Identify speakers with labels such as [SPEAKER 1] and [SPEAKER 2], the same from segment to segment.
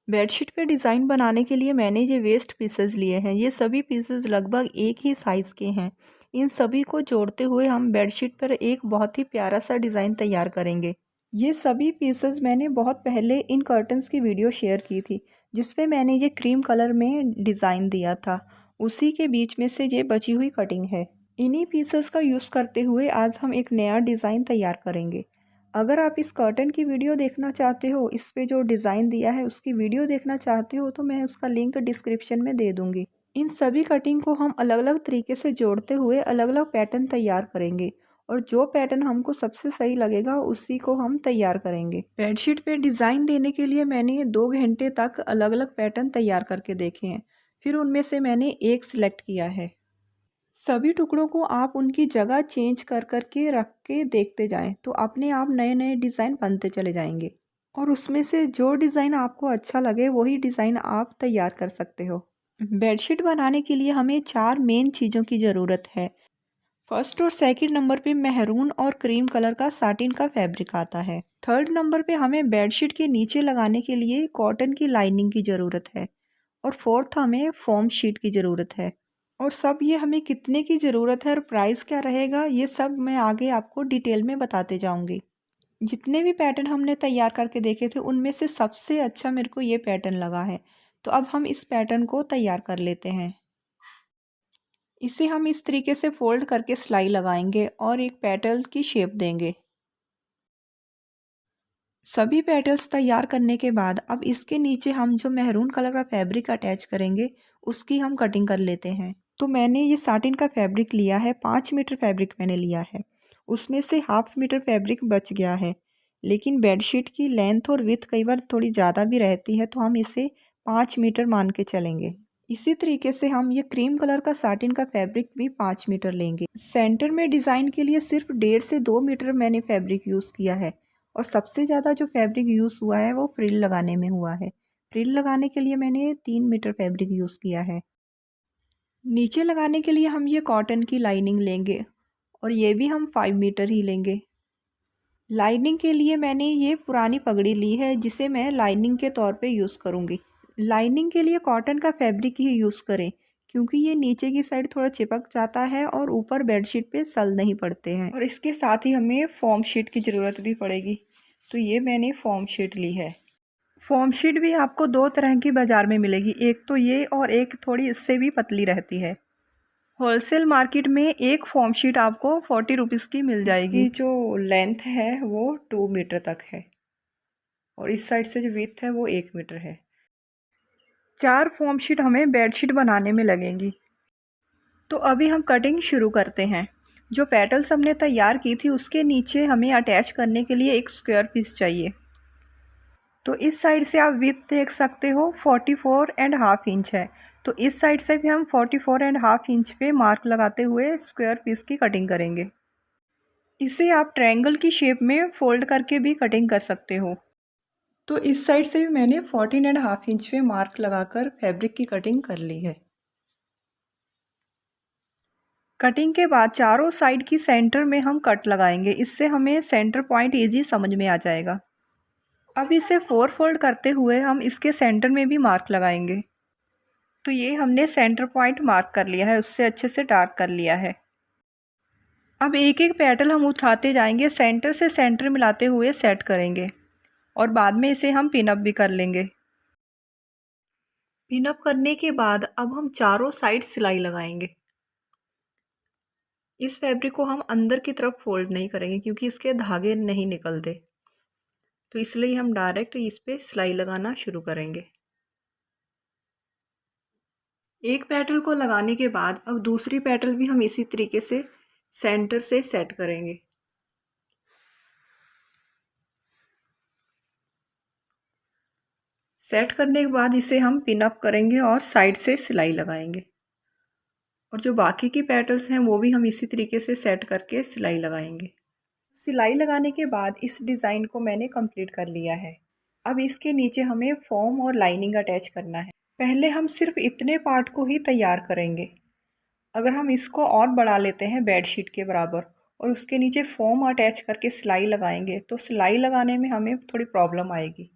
[SPEAKER 1] Bedsheet पे design बनाने के लिए मैंने ये वेस्ट पीसेस लिए हैं। ये सभी पीसेस लगभग एक ही साइज़ के हैं। इन सभी को जोड़ते हुए हम बेडशीट पर एक बहुत ही प्यारा सा डिज़ाइन तैयार करेंगे। ये सभी पीसेस मैंने बहुत पहले इन कर्टन्स की वीडियो शेयर की थी, जिसपे मैंने ये क्रीम कलर में डिज़ाइन दिया था। उसी के बीच में से ये बची हुई कटिंग है। इन्हीं पीसेस का यूज़ करते हुए आज हम एक नया डिज़ाइन तैयार करेंगे। अगर आप इस कर्टन की वीडियो देखना चाहते हो, इस पे जो डिज़ाइन दिया है उसकी वीडियो देखना चाहते हो, तो मैं उसका लिंक डिस्क्रिप्शन में दे दूँगी। इन सभी कटिंग को हम अलग अलग तरीके से जोड़ते हुए अलग अलग पैटर्न तैयार करेंगे और जो पैटर्न हमको सबसे सही लगेगा उसी को हम तैयार करेंगे। बेडशीट पे डिज़ाइन देने के लिए मैंने 2 घंटे तक अलग अलग पैटर्न तैयार करके देखे हैं। फिर उनमें से मैंने एक सिलेक्ट किया है। सभी टुकड़ों को आप उनकी जगह चेंज कर कर के रख के देखते जाएं, तो अपने आप नए नए डिज़ाइन बनते चले जाएंगे और उसमें से जो डिज़ाइन आपको अच्छा लगे वही डिज़ाइन आप तैयार कर सकते हो। बेडशीट बनाने के लिए हमें 4 मेन चीज़ों की ज़रूरत है। फर्स्ट और सेकंड नंबर पे मैरून और क्रीम कलर का साटिन का फैब्रिक आता है। थर्ड नंबर पे हमें बेडशीट के नीचे लगाने के लिए कॉटन की लाइनिंग की ज़रूरत है और फोर्थ हमें फोम शीट की ज़रूरत है। और सब ये हमें कितने की ज़रूरत है और प्राइस क्या रहेगा, ये सब मैं आगे आपको डिटेल में बताते जाऊंगी। जितने भी पैटर्न हमने तैयार करके देखे थे उनमें से सबसे अच्छा मेरे को ये पैटर्न लगा है, तो अब हम इस पैटर्न को तैयार कर लेते हैं। इसे हम इस तरीके से फोल्ड करके सिलाई लगाएंगे और एक पेटल की शेप देंगे। सभी पेटल्स तैयार करने के बाद अब इसके नीचे हम जो मैरून कलर का फैब्रिक अटैच करेंगे उसकी हम कटिंग कर लेते हैं। तो मैंने ये साटिन का फैब्रिक लिया है, 5 मीटर फैब्रिक मैंने लिया है। उसमें से हाफ मीटर फैब्रिक बच गया है, लेकिन बेडशीट की लेंथ और विड्थ कई बार थोड़ी ज़्यादा भी रहती है, तो हम इसे 5 मीटर मान के चलेंगे। इसी तरीके से हम ये क्रीम कलर का साटिन का फैब्रिक भी 5 मीटर लेंगे। सेंटर में डिज़ाइन के लिए सिर्फ 1.5 से 2 मीटर मैंने फैब्रिक यूज़ किया है और सबसे ज़्यादा जो फैब्रिक यूज़ हुआ है वो फ्रिल लगाने में हुआ है। फ्रिल लगाने के लिए मैंने 3 मीटर फैब्रिक यूज़ किया है। नीचे लगाने के लिए हम ये कॉटन की लाइनिंग लेंगे और ये भी हम 5 मीटर ही लेंगे। लाइनिंग के लिए मैंने ये पुरानी पगड़ी ली है जिसे मैं लाइनिंग के तौर पे यूज़ करूँगी। लाइनिंग के लिए कॉटन का फैब्रिक ही यूज़ करें, क्योंकि ये नीचे की साइड थोड़ा चिपक जाता है और ऊपर बेडशीट पे सल नहीं पड़ते हैं। और इसके साथ ही हमें फोम शीट की ज़रूरत भी पड़ेगी, तो ये मैंने फोम शीट ली है। फोम शीट भी आपको 2 तरह की बाज़ार में मिलेगी, एक तो ये और एक थोड़ी इससे भी पतली रहती है। होलसेल मार्केट में एक फोम शीट आपको 40 रुपीज़ की मिल जाएगी। इसकी जो लेंथ है वो 2 मीटर तक है और इस साइड से जो विड्थ है वो 1 मीटर है। 4 फोम शीट हमें बेडशीट बनाने में लगेंगी। तो अभी हम कटिंग शुरू करते हैं। जो पेटल्स हमने तैयार की थी उसके नीचे हमें अटैच करने के लिए एक स्क्वायर पीस चाहिए। तो इस साइड से आप विड्थ देख सकते हो 44.5 इंच है, तो इस साइड से भी हम 44.5 इंच पे मार्क लगाते हुए स्क्वायर पीस की कटिंग करेंगे। इसे आप ट्रायंगल की शेप में फोल्ड करके भी कटिंग कर सकते हो। तो इस साइड से भी मैंने 14.5 इंच पे मार्क लगाकर फैब्रिक की कटिंग कर ली है। कटिंग के बाद चारों साइड की सेंटर में हम कट लगाएंगे, इससे हमें सेंटर पॉइंट इजी समझ में आ जाएगा। अब इसे 4 फोल्ड करते हुए हम इसके सेंटर में भी मार्क लगाएंगे। तो ये हमने सेंटर पॉइंट मार्क कर लिया है, उससे अच्छे से डार्क कर लिया है। अब एक एक पेटल हम उठाते जाएंगे, सेंटर से सेंटर मिलाते हुए सेट करेंगे और बाद में इसे हम पिन अप भी कर लेंगे। पिन अप करने के बाद अब हम चारों साइड सिलाई लगाएंगे। इस फैब्रिक को हम अंदर की तरफ फोल्ड नहीं करेंगे क्योंकि इसके धागे नहीं निकलते, तो इसलिए हम डायरेक्ट इस पे सिलाई लगाना शुरू करेंगे। एक पेटल को लगाने के बाद अब दूसरी पेटल भी हम इसी तरीके से सेंटर से सेट करेंगे। सेट करने के बाद इसे हम पिन अप करेंगे और साइड से सिलाई लगाएंगे और जो बाकी की पेटल्स हैं वो भी हम इसी तरीके से सेट करके सिलाई लगाएंगे। सिलाई लगाने के बाद इस डिज़ाइन को मैंने कंप्लीट कर लिया है। अब इसके नीचे हमें फोम और लाइनिंग अटैच करना है। पहले हम सिर्फ इतने पार्ट को ही तैयार करेंगे। अगर हम इसको और बढ़ा लेते हैं बेडशीट के बराबर और उसके नीचे फोम अटैच करके सिलाई लगाएंगे तो सिलाई लगाने में हमें थोड़ी प्रॉब्लम आएगी।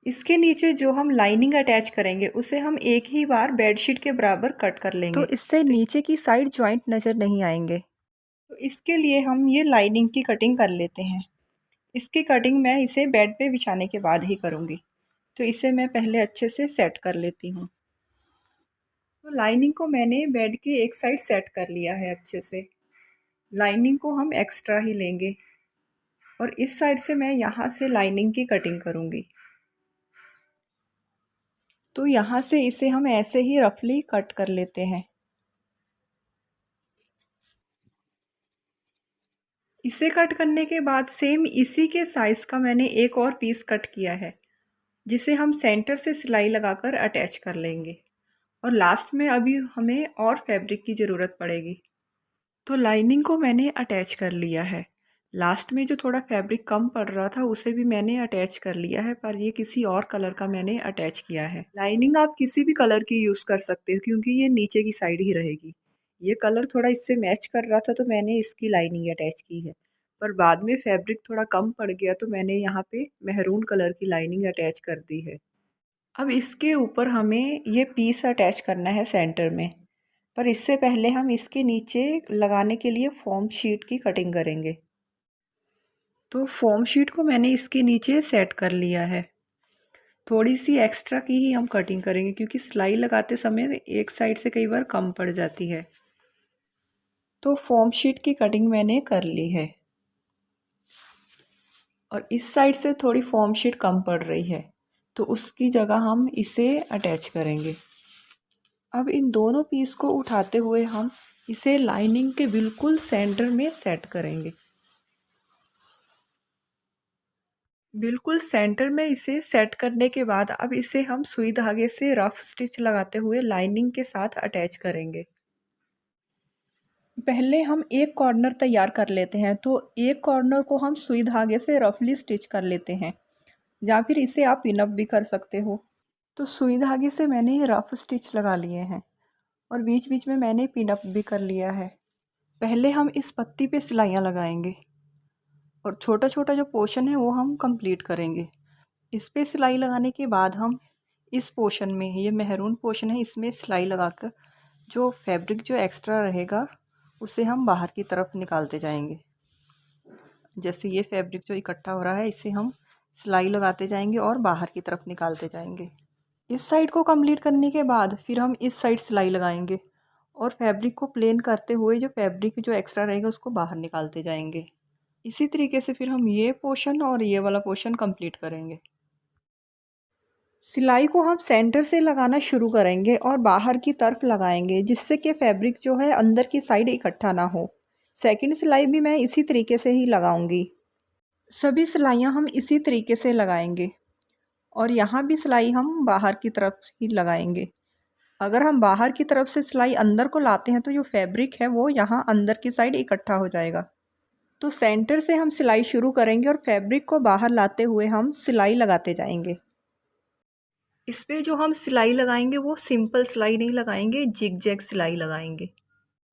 [SPEAKER 1] इसके नीचे जो हम लाइनिंग अटैच करेंगे उसे हम एक ही बार बेडशीट के बराबर कट कर लेंगे, तो इससे नीचे की साइड जॉइंट नज़र नहीं आएंगे। तो इसके लिए हम ये लाइनिंग की कटिंग कर लेते हैं। इसकी कटिंग मैं इसे बेड पे बिछाने के बाद ही करूँगी, तो इसे मैं पहले अच्छे से सेट कर लेती हूँ। तो लाइनिंग को मैंने बेड के एक साइड सेट कर लिया है अच्छे से। लाइनिंग को हम एक्स्ट्रा ही लेंगे और इस साइड से मैं यहाँ से लाइनिंग की कटिंग करूँगी। तो यहाँ से इसे हम ऐसे ही रफली कट कर लेते हैं। इसे कट करने के बाद सेम इसी के साइज़ का मैंने एक और पीस कट किया है, जिसे हम सेंटर से सिलाई लगाकर अटैच कर लेंगे। और लास्ट में अभी हमें और फैब्रिक की ज़रूरत पड़ेगी। तो लाइनिंग को मैंने अटैच कर लिया है। लास्ट में जो थोड़ा फैब्रिक कम पड़ रहा था उसे भी मैंने अटैच कर लिया है, पर ये किसी और कलर का मैंने अटैच किया है। लाइनिंग आप किसी भी कलर की यूज़ कर सकते हो, क्योंकि ये नीचे की साइड ही रहेगी। ये कलर थोड़ा इससे मैच कर रहा था तो मैंने इसकी लाइनिंग अटैच की है, पर बाद में फैब्रिक थोड़ा कम पड़ गया तो मैंने यहाँ पे मेहरून कलर की लाइनिंग अटैच कर दी है। अब इसके ऊपर हमें ये पीस अटैच करना है सेंटर में, पर इससे पहले हम इसके नीचे लगाने के लिए फोम शीट की कटिंग करेंगे। तो फोम शीट को मैंने इसके नीचे सेट कर लिया है। थोड़ी सी एक्स्ट्रा की ही हम कटिंग करेंगे, क्योंकि सिलाई लगाते समय एक साइड से कई बार कम पड़ जाती है। तो फोम शीट की कटिंग मैंने कर ली है और इस साइड से थोड़ी फोम शीट कम पड़ रही है, तो उसकी जगह हम इसे अटैच करेंगे। अब इन दोनों पीस को उठाते हुए हम इसे लाइनिंग के बिल्कुल सेंटर में सेट करेंगे। बिल्कुल सेंटर में इसे सेट करने के बाद अब इसे हम सुई धागे से रफ स्टिच लगाते हुए लाइनिंग के साथ अटैच करेंगे। पहले हम एक कॉर्नर तैयार कर लेते हैं, तो एक कॉर्नर को हम सुई धागे से रफली स्टिच कर लेते हैं, या फिर इसे आप पिनअप भी कर सकते हो। तो सुई धागे से मैंने रफ स्टिच लगा लिए हैं और बीच बीच में मैंने पिनअप भी कर लिया है। पहले हम इस पत्ती पे सिलाइयाँ लगाएंगे और छोटा छोटा जो पोर्शन है वो हम कंप्लीट करेंगे। इस पे सिलाई लगाने के बाद हम इस पोर्शन में, ये मेहरून पोर्शन है, इसमें सिलाई लगाकर जो फैब्रिक जो एक्स्ट्रा रहेगा उसे हम बाहर की तरफ निकालते जाएंगे। जैसे ये फैब्रिक जो इकट्ठा हो रहा है इसे हम सिलाई लगाते जाएंगे और बाहर की तरफ निकालते जाएंगे। इस साइड को कंप्लीट करने के बाद फिर हम इस साइड सिलाई लगाएंगे और फैब्रिक को प्लेन करते हुए जो फैब्रिक जो एक्स्ट्रा रहेगा उसको बाहर निकालते जाएंगे। इसी तरीके से फिर हम ये पोर्शन और ये वाला पोर्शन कंप्लीट करेंगे। सिलाई को हम सेंटर से लगाना शुरू करेंगे और बाहर की तरफ लगाएंगे, जिससे कि फैब्रिक जो है अंदर की साइड इकट्ठा ना हो। सेकंड सिलाई भी मैं इसी तरीके से ही लगाऊंगी। सभी सिलाइयाँ हम इसी तरीके से लगाएंगे और यहाँ भी सिलाई हम बाहर की तरफ ही लगाएंगे। अगर हम बाहर की तरफ से सिलाई अंदर को लाते हैं तो जो फैब्रिक है वो यहाँ अंदर की साइड इकट्ठा हो जाएगा। तो सेंटर से हम सिलाई शुरू करेंगे और फैब्रिक को बाहर लाते हुए हम सिलाई लगाते जाएंगे। इस पे जो हम सिलाई लगाएंगे वो सिंपल सिलाई नहीं लगाएंगे, जिग जैग सिलाई लगाएंगे।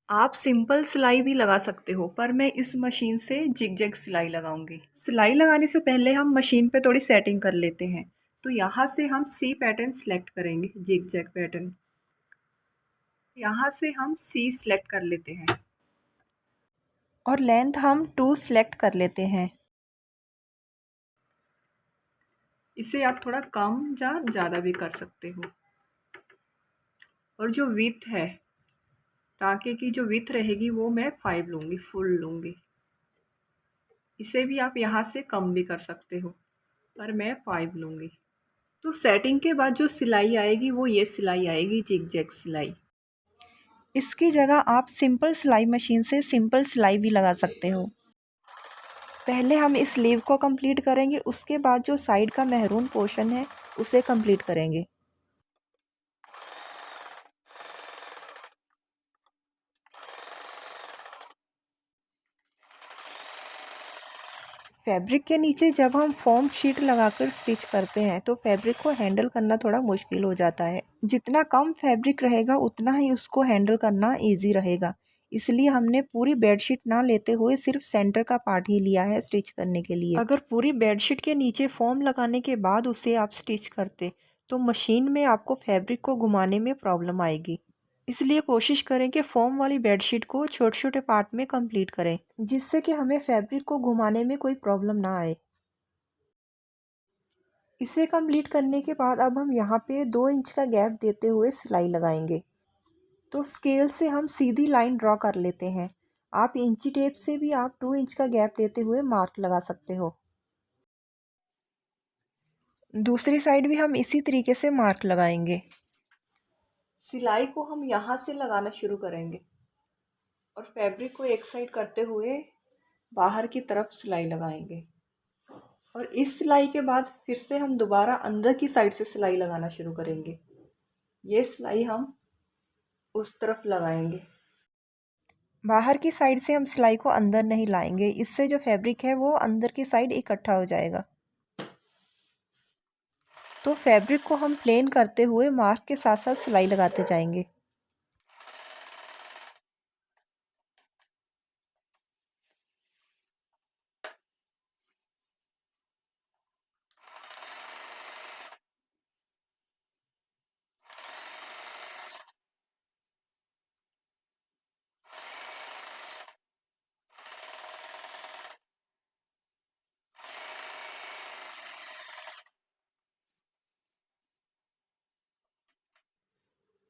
[SPEAKER 1] आप सिंपल सिलाई भी लगा सकते हो, पर मैं इस मशीन से जिग जैग सिलाई लगाऊंगी। सिलाई लगाने से पहले हम मशीन पे थोड़ी सेटिंग कर लेते हैं। तो यहाँ से हम सी पैटर्न सेलेक्ट करेंगे, जिग जैग पैटर्न। यहाँ से हम सी सेलेक्ट कर लेते हैं और लेंथ हम 2 सेलेक्ट कर लेते हैं। इसे आप थोड़ा कम या ज़्यादा भी कर सकते हो। और जो विड्थ है, टाँके की जो विड्थ रहेगी वो मैं 5 लूँगी, फुल लूँगी। इसे भी आप यहाँ से कम भी कर सकते हो, पर मैं 5 लूँगी। तो सेटिंग के बाद जो सिलाई आएगी वो ये सिलाई आएगी, जिग जैग सिलाई। इसकी जगह आप सिंपल सिलाई मशीन से सिंपल सिलाई भी लगा सकते हो। पहले हम इस स्लीव को कंप्लीट करेंगे, उसके बाद जो साइड का मेहरून पोर्शन है उसे कंप्लीट करेंगे। फैब्रिक के नीचे जब हम फोम शीट लगाकर स्टिच करते हैं तो फैब्रिक को हैंडल करना थोड़ा मुश्किल हो जाता है। जितना कम फैब्रिक रहेगा उतना ही उसको हैंडल करना इजी रहेगा। इसलिए हमने पूरी बेडशीट ना लेते हुए सिर्फ सेंटर का पार्ट ही लिया है स्टिच करने के लिए। अगर पूरी बेडशीट के नीचे फोम लगाने के बाद उसे आप स्टिच करते तो मशीन में आपको फैब्रिक को घुमाने में प्रॉब्लम आएगी। इसलिए कोशिश करें कि फोम वाली बेडशीट को छोटे छोटे पार्ट में कंप्लीट करें, जिससे कि हमें फैब्रिक को घुमाने में कोई प्रॉब्लम ना आए। इसे कंप्लीट करने के बाद अब हम यहाँ पे 2 इंच का गैप देते हुए सिलाई लगाएंगे। तो स्केल से हम सीधी लाइन ड्रॉ कर लेते हैं। आप इंची टेप से भी आप 2 इंच का गैप देते हुए मार्क लगा सकते हो। दूसरी साइड भी हम इसी तरीके से मार्क लगाएंगे। सिलाई को हम यहाँ से लगाना शुरू करेंगे और फैब्रिक को एक साइड करते हुए बाहर की तरफ सिलाई लगाएंगे। और इस सिलाई के बाद फिर से हम दोबारा अंदर की साइड से सिलाई लगाना शुरू करेंगे। ये सिलाई हम उस तरफ लगाएंगे। बाहर की साइड से हम सिलाई को अंदर नहीं लाएंगे, इससे जो फैब्रिक है वो अंदर की साइड इकट्ठा हो जाएगा। तो फैब्रिक को हम प्लेन करते हुए मार्क के साथ साथ सिलाई लगाते जाएंगे।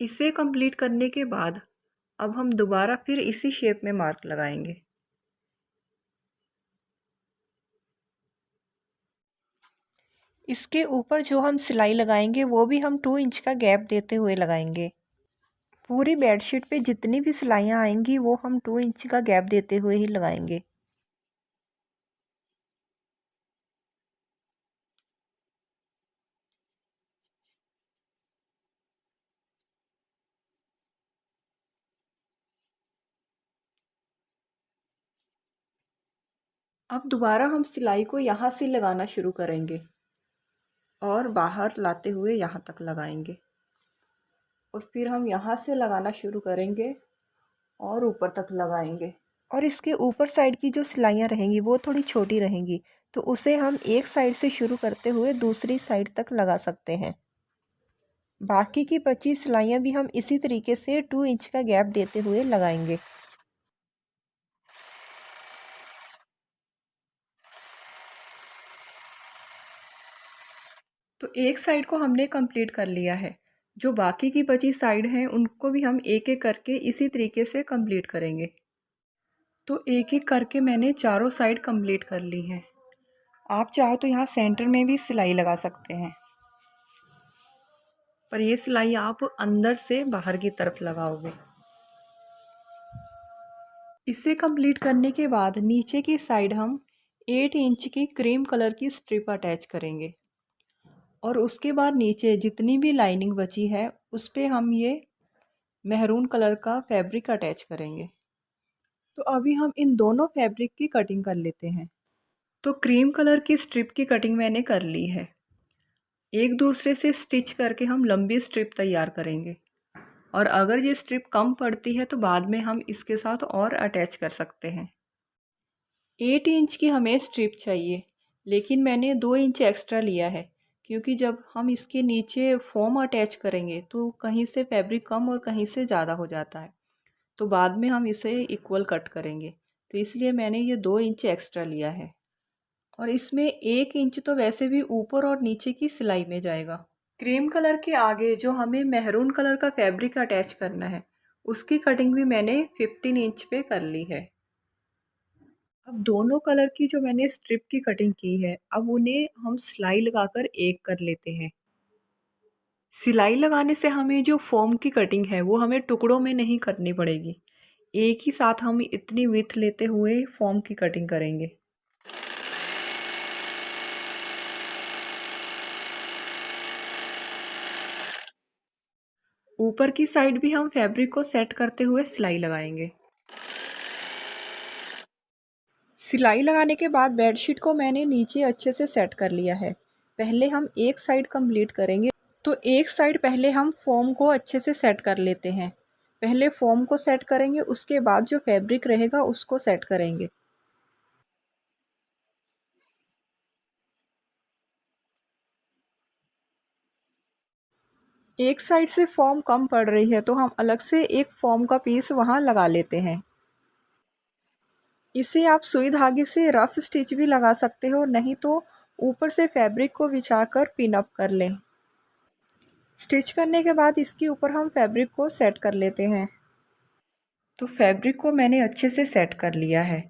[SPEAKER 1] इसे कंप्लीट करने के बाद अब हम दोबारा फिर इसी शेप में मार्क लगाएंगे। इसके ऊपर जो हम सिलाई लगाएंगे वो भी हम 2 इंच का गैप देते हुए लगाएंगे। पूरी बेडशीट पे जितनी भी सिलाइयाँ आएंगी वो हम 2 इंच का गैप देते हुए ही लगाएंगे। अब दोबारा हम सिलाई को यहाँ से लगाना शुरू करेंगे और बाहर लाते हुए यहाँ तक लगाएंगे और फिर हम यहाँ से लगाना शुरू करेंगे और ऊपर तक लगाएंगे। और इसके ऊपर साइड की जो सिलाइयाँ रहेंगी वो थोड़ी छोटी रहेंगी, तो उसे हम एक साइड से शुरू करते हुए दूसरी साइड तक लगा सकते हैं। बाकी की बची सिलाइयाँ भी हम इसी तरीके से 2 इंच का गैप देते हुए लगाएंगे। तो एक साइड को हमने कंप्लीट कर लिया है। जो बाकी की बची साइड हैं उनको भी हम एक एक करके इसी तरीके से कंप्लीट करेंगे। तो एक एक करके मैंने चारों साइड कंप्लीट कर ली हैं। आप चाहो तो यहाँ सेंटर में भी सिलाई लगा सकते हैं, पर ये सिलाई आप अंदर से बाहर की तरफ लगाओगे। इसे कंप्लीट करने के बाद नीचे की साइड हम 8 इंच की क्रीम कलर की स्ट्रिप अटैच करेंगे और उसके बाद नीचे जितनी भी लाइनिंग बची है उस पर हम ये मेहरून कलर का फैब्रिक अटैच करेंगे। तो अभी हम इन दोनों फैब्रिक की कटिंग कर लेते हैं। तो क्रीम कलर की स्ट्रिप की कटिंग मैंने कर ली है। एक दूसरे से स्टिच करके हम लंबी स्ट्रिप तैयार करेंगे और अगर ये स्ट्रिप कम पड़ती है तो बाद में हम इसके साथ और अटैच कर सकते हैं। 8 इंच की हमें स्ट्रिप चाहिए, लेकिन मैंने 2 इंच एक्स्ट्रा लिया है क्योंकि जब हम इसके नीचे फोम अटैच करेंगे तो कहीं से फैब्रिक कम और कहीं से ज़्यादा हो जाता है, तो बाद में हम इसे इक्वल कट करेंगे, तो इसलिए मैंने ये 2 इंच एक्स्ट्रा लिया है। और इसमें 1 इंच तो वैसे भी ऊपर और नीचे की सिलाई में जाएगा। क्रीम कलर के आगे जो हमें मेहरून कलर का फैब्रिक अटैच करना है उसकी कटिंग भी मैंने 15 इंच पे कर ली है। अब दोनों कलर की जो मैंने स्ट्रिप की कटिंग की है अब उन्हें हम सिलाई लगाकर एक कर लेते हैं। सिलाई लगाने से हमें जो फॉर्म की कटिंग है वो हमें टुकड़ों में नहीं करनी पड़ेगी, एक ही साथ हम इतनी विड्थ लेते हुए फॉर्म की कटिंग करेंगे। ऊपर की साइड भी हम फैब्रिक को सेट करते हुए सिलाई लगाएंगे। सिलाई लगाने के बाद बेडशीट को मैंने नीचे अच्छे से सेट कर लिया है। पहले हम एक साइड कंप्लीट करेंगे, तो एक साइड पहले हम फॉर्म को अच्छे से सेट कर लेते हैं। पहले फॉर्म को सेट करेंगे, उसके बाद जो फैब्रिक रहेगा उसको सेट करेंगे। एक साइड से फॉर्म कम पड़ रही है तो हम अलग से एक फॉर्म का पीस वहाँ लगा लेते हैं। इसे आप सुई धागे से रफ स्टिच भी लगा सकते हो, नहीं तो ऊपर से फैब्रिक को बिछाकर पिन अप कर लें। स्टिच करने के बाद इसके ऊपर हम फैब्रिक को सेट कर लेते हैं। तो फैब्रिक को मैंने अच्छे से सेट कर लिया है।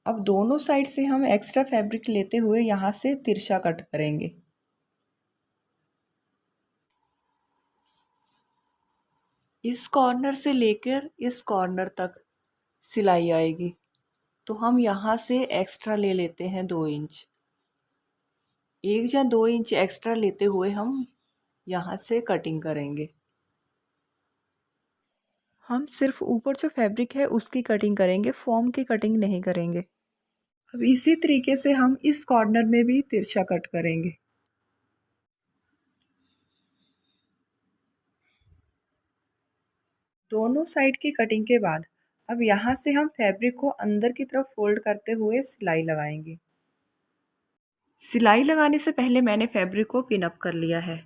[SPEAKER 1] अब दोनों साइड से हम एक्स्ट्रा फैब्रिक लेते हुए यहाँ से तिरछा कट करेंगे। इस कॉर्नर से लेकर इस कॉर्नर तक सिलाई आएगी, तो हम यहाँ से एक्स्ट्रा ले लेते हैं 2 इंच। 1 या 2 इंच एक्स्ट्रा लेते हुए हम यहाँ से कटिंग करेंगे। हम सिर्फ ऊपर जो फैब्रिक है उसकी कटिंग करेंगे, फॉर्म की कटिंग नहीं करेंगे। अब इसी तरीके से हम इस कॉर्नर में भी तिरछा कट करेंगे। दोनों साइड की कटिंग के बाद अब यहाँ से हम फैब्रिक को अंदर की तरफ फोल्ड करते हुए सिलाई लगाएंगे। सिलाई लगाने से पहले मैंने फैब्रिक को पिन अप कर लिया है।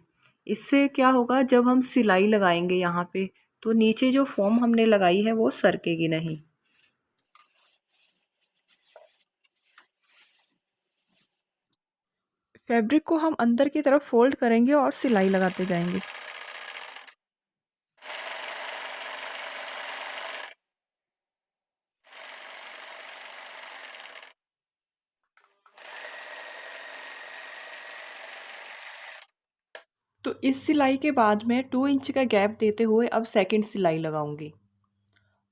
[SPEAKER 1] इससे क्या होगा, जब हम सिलाई लगाएंगे यहाँ पे तो नीचे जो फॉर्म हमने लगाई है वो सरकेगी नहीं। फैब्रिक को हम अंदर की तरफ फोल्ड करेंगे और सिलाई लगाते जाएंगे। तो इस सिलाई के बाद मैं 2 इंच का गैप देते हुए अब सेकंड सिलाई लगाऊंगी,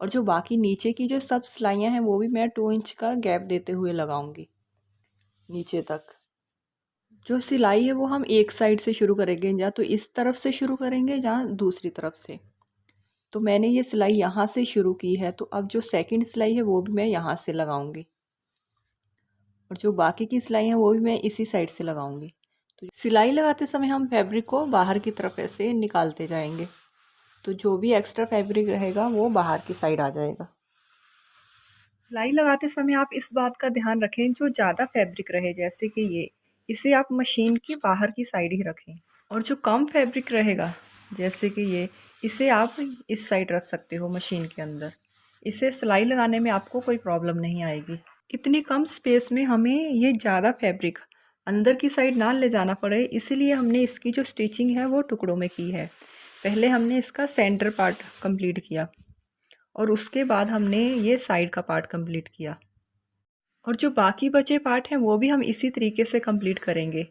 [SPEAKER 1] और जो बाकी नीचे की जो सब सिलाइयाँ हैं वो भी मैं 2 इंच का गैप देते हुए लगाऊंगी नीचे तक। जो सिलाई है वो हम एक साइड से शुरू करेंगे, या तो इस तरफ से शुरू करेंगे या दूसरी तरफ से। तो मैंने ये सिलाई यहाँ से शुरू की है, तो अब जो सेकंड सिलाई है वो भी मैं यहाँ से लगाऊंगी, और जो बाकी की सिलाई है वो भी मैं इसी साइड से लगाऊंगी। तो सिलाई लगाते समय हम फैब्रिक को बाहर की तरफ ऐसे निकालते जाएंगे, तो जो भी एक्स्ट्रा फैब्रिक रहेगा वो बाहर की साइड आ जाएगा। सिलाई लगाते समय आप इस बात का ध्यान रखें, जो ज़्यादा फैब्रिक रहे जैसे कि ये, इसे आप मशीन की बाहर की साइड ही रखें, और जो कम फैब्रिक रहेगा जैसे कि ये, इसे आप इस साइड रख सकते हो मशीन के अंदर। इसे सिलाई लगाने में आपको कोई प्रॉब्लम नहीं आएगी। इतनी कम स्पेस में हमें ये ज़्यादा फैब्रिक अंदर की साइड ना ले जाना पड़े, इसीलिए हमने इसकी जो स्टिचिंग है वो टुकड़ों में की है। पहले हमने इसका सेंटर पार्ट कंप्लीट किया और उसके बाद हमने ये साइड का पार्ट कंप्लीट किया, और जो बाकी बचे पार्ट हैं वो भी हम इसी तरीके से कंप्लीट करेंगे।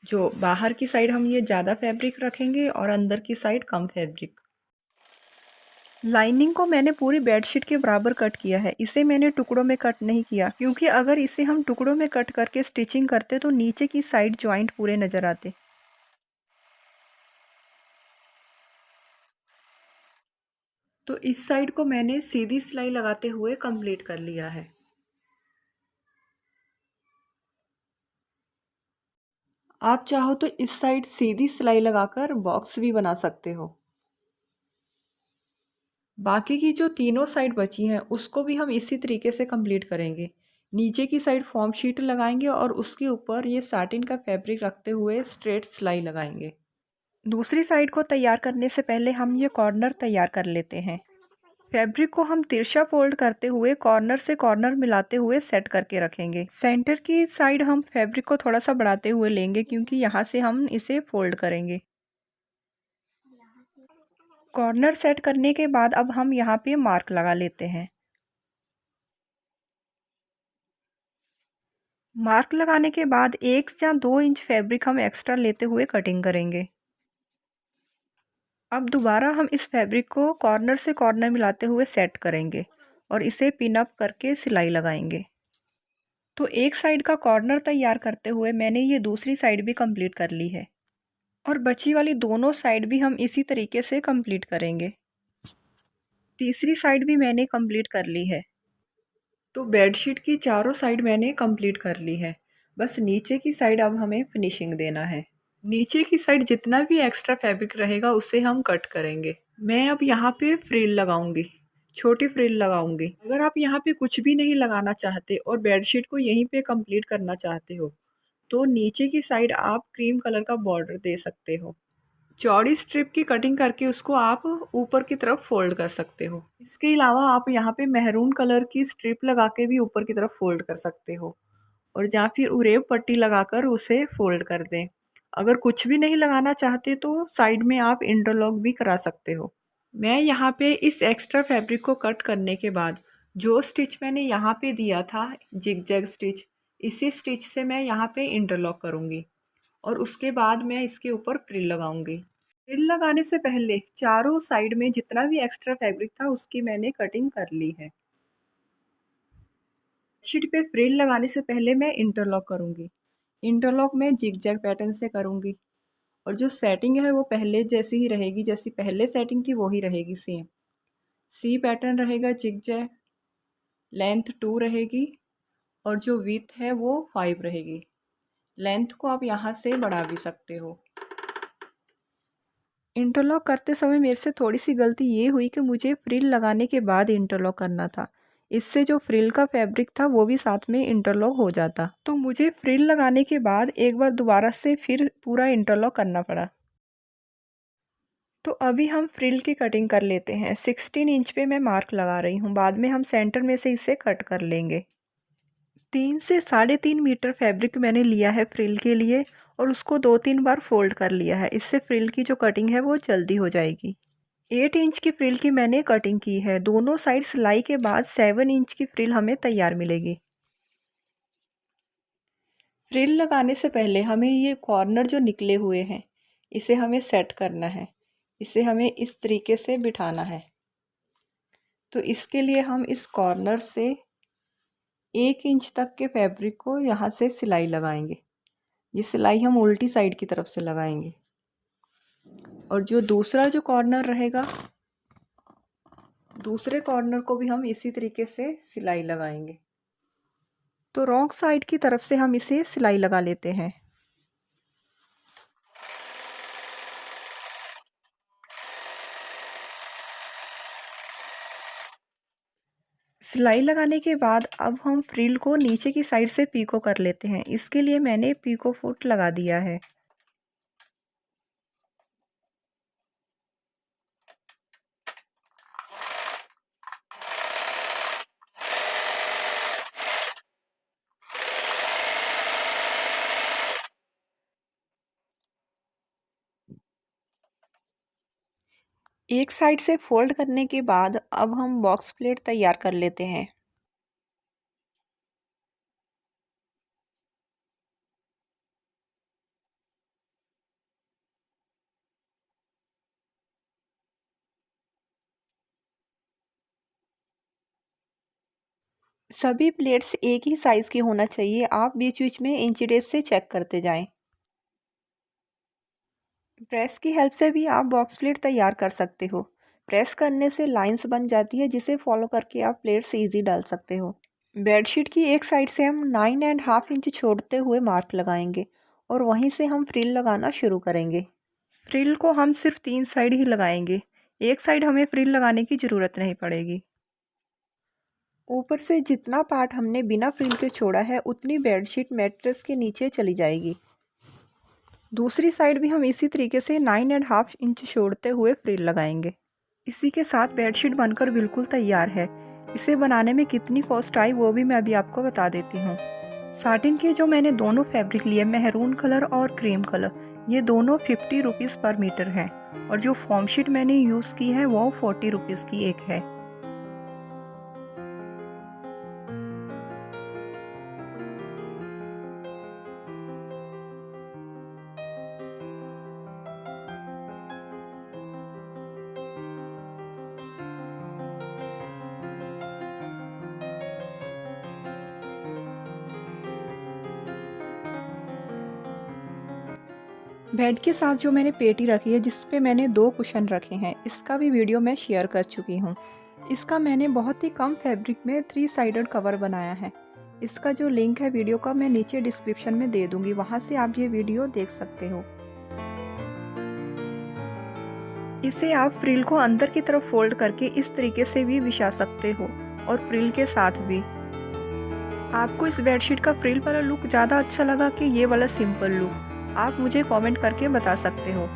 [SPEAKER 1] जो बाहर की साइड हम ये ज़्यादा फैब्रिक रखेंगे और अंदर की साइड कम फैब्रिक। लाइनिंग को मैंने पूरी बेडशीट के बराबर कट किया है, इसे मैंने टुकड़ों में कट नहीं किया, क्योंकि अगर इसे हम टुकड़ों में कट करके स्टिचिंग करते तो नीचे की साइड जॉइंट पूरे नज़र आते। तो इस साइड को मैंने सीधी सिलाई लगाते हुए कंप्लीट कर लिया है। आप चाहो तो इस साइड सीधी सिलाई लगाकर बॉक्स भी बना सकते हो। बाकी की जो तीनों साइड बची हैं उसको भी हम इसी तरीके से कंप्लीट करेंगे। नीचे की साइड फॉर्म शीट लगाएंगे और उसके ऊपर ये साटिन का फैब्रिक रखते हुए स्ट्रेट सिलाई लगाएंगे। दूसरी साइड को तैयार करने से पहले हम ये कॉर्नर तैयार कर लेते हैं। फैब्रिक को हम तिरछा फोल्ड करते हुए कॉर्नर से कॉर्नर मिलाते हुए सेट करके रखेंगे। सेंटर की साइड हम फैब्रिक को थोड़ा सा बढ़ाते हुए लेंगे, क्योंकि यहाँ से हम इसे फोल्ड करेंगे। कॉर्नर सेट करने के बाद अब हम यहाँ पे मार्क लगा लेते हैं। मार्क लगाने के बाद 1 या 2 इंच फैब्रिक हम एक्स्ट्रा लेते हुए कटिंग करेंगे। अब दोबारा हम इस फैब्रिक को कॉर्नर से कॉर्नर मिलाते हुए सेट करेंगे और इसे पिन अप करके सिलाई लगाएंगे। तो एक साइड का कॉर्नर तैयार करते हुए मैंने ये दूसरी साइड भी कंप्लीट कर ली है, और बची वाली दोनों साइड भी हम इसी तरीके से कंप्लीट करेंगे। तीसरी साइड भी मैंने कंप्लीट कर ली है। तो बेडशीट की चारों साइड मैंने कंप्लीट कर ली है, बस नीचे की साइड अब हमें फिनिशिंग देना है। नीचे की साइड जितना भी एक्स्ट्रा फैब्रिक रहेगा उसे हम कट करेंगे। मैं अब यहाँ पे फ्रिल लगाऊंगी, छोटी फ्रिल लगाऊंगी। अगर आप यहाँ पे कुछ भी नहीं लगाना चाहते और बेडशीट को यहीं पे कंप्लीट करना चाहते हो तो नीचे की साइड आप क्रीम कलर का बॉर्डर दे सकते हो। चौड़ी स्ट्रिप की कटिंग करके उसको आप ऊपर की तरफ फोल्ड कर सकते हो। इसके अलावा आप यहाँ पे मेहरून कलर की स्ट्रिप लगा के भी ऊपर की तरफ फोल्ड कर सकते हो और या फिर उरेब पट्टी लगाकर उसे फोल्ड कर दें। अगर कुछ भी नहीं लगाना चाहते तो साइड में आप इंटरलॉक भी करा सकते हो। मैं यहाँ पे इस एक्स्ट्रा फैब्रिक को कट करने के बाद जो स्टिच मैंने यहाँ पे दिया था जिग जैग स्टिच, इसी स्टिच से मैं यहाँ पे इंटरलॉक करूँगी और उसके बाद मैं इसके ऊपर फ्रिल लगाऊंगी। फ्रिल लगाने से पहले चारों साइड में जितना भी एक्स्ट्रा फैब्रिक था उसकी मैंने कटिंग कर ली है। बेडशीट पे फ्रिल लगाने से पहले मैं इंटरलॉक करूँगी। इंटरलॉक मैं जिग जैग पैटर्न से करूँगी और जो सेटिंग है वो पहले जैसी ही रहेगी, जैसी पहले सेटिंग थी वही रहेगी सेम। सी पैटर्न रहेगा जिग जैग, लेंथ 2 रहेगी और जो विड्थ है वो 5 रहेगी। लेंथ को आप यहाँ से बढ़ा भी सकते हो। इंटरलॉक करते समय मेरे से थोड़ी सी गलती ये हुई कि मुझे फ्रिल लगाने के बाद इंटरलॉक करना था। इससे जो फ्रिल का फैब्रिक था वो भी साथ में इंटरलॉक हो जाता, तो मुझे फ्रिल लगाने के बाद एक बार दोबारा से फिर पूरा इंटरलॉक करना पड़ा। तो अभी हम फ्रिल की कटिंग कर लेते हैं। 16 इंच पे मैं मार्क लगा रही हूँ, बाद में हम सेंटर में से इसे कट कर लेंगे। 3 से 3.5 मीटर फैब्रिक मैंने लिया है फ्रिल के लिए और उसको 2-3 बार फोल्ड कर लिया है। इससे फ्रिल की जो कटिंग है वो जल्दी हो जाएगी। 8 इंच की फ्रिल की मैंने कटिंग की है। दोनों साइड सिलाई के बाद 7 इंच की फ्रिल हमें तैयार मिलेगी। फ्रिल लगाने से पहले हमें ये कॉर्नर जो निकले हुए हैं इसे हमें सेट करना है। इसे हमें इस तरीके से बिठाना है। तो इसके लिए हम इस कॉर्नर से 1 इंच तक के फैब्रिक को यहाँ से सिलाई लगाएंगे। ये सिलाई हम उल्टी साइड की तरफ से लगाएंगे और जो दूसरा जो कॉर्नर रहेगा, दूसरे कॉर्नर को भी हम इसी तरीके से सिलाई लगाएंगे। तो रॉन्ग साइड की तरफ से हम इसे सिलाई लगा लेते हैं। सिलाई लगाने के बाद अब हम फ्रिल को नीचे की साइड से पीको कर लेते हैं। इसके लिए मैंने पीको फुट लगा दिया है। एक साइड से फोल्ड करने के बाद अब हम बॉक्स प्लेट तैयार कर लेते हैं। सभी प्लेट्स एक ही साइज़ की होना चाहिए। आप बीच बीच में इंची टेप से चेक करते जाएं। प्रेस की हेल्प से भी आप बॉक्स प्लेट तैयार कर सकते हो। प्रेस करने से लाइंस बन जाती है जिसे फॉलो करके आप प्लेट्स ईजी डाल सकते हो। बेडशीट की एक साइड से हम 9.5 इंच छोड़ते हुए मार्क लगाएंगे और वहीं से हम फ्रिल लगाना शुरू करेंगे। फ्रिल को हम सिर्फ 3 साइड ही लगाएंगे। एक साइड हमें फ्रिल लगाने की ज़रूरत नहीं पड़ेगी। ऊपर से जितना पार्ट हमने बिना फ्रिल के छोड़ा है उतनी बेडशीट मैट्रेस के नीचे चली जाएगी। दूसरी साइड भी हम इसी तरीके से 9.5 इंच छोड़ते हुए फ्रिल लगाएंगे। इसी के साथ बेडशीट बनकर बिल्कुल तैयार है। इसे बनाने में कितनी कॉस्ट आई वो भी मैं अभी आपको बता देती हूँ। साटिन के जो मैंने दोनों फैब्रिक लिए, मेहरून कलर और क्रीम कलर, ये दोनों 50 रुपीज़ पर मीटर हैं और जो फॉर्म शीट मैंने यूज़ की है वो 40 रुपीज़ की एक है। बेड के साथ जो मैंने पेटी रखी है जिस पे मैंने 2 कुशन रखे हैं, इसका भी वीडियो मैं शेयर कर चुकी हूँ। इसका मैंने बहुत ही कम फैब्रिक में 3 साइडेड कवर बनाया है। इसका जो लिंक है वीडियो का मैं नीचे डिस्क्रिप्शन में दे दूँगी, वहाँ से आप ये वीडियो देख सकते हो। इसे आप फ्रिल को अंदर की तरफ फोल्ड करके इस तरीके से भी बिछा सकते हो और फ्रिल के साथ भी। आपको इस बेडशीट का फ्रिल वाला लुक ज़्यादा अच्छा लगा कि ये वाला सिंपल लुक, आप मुझे कमेंट करके बता सकते हो।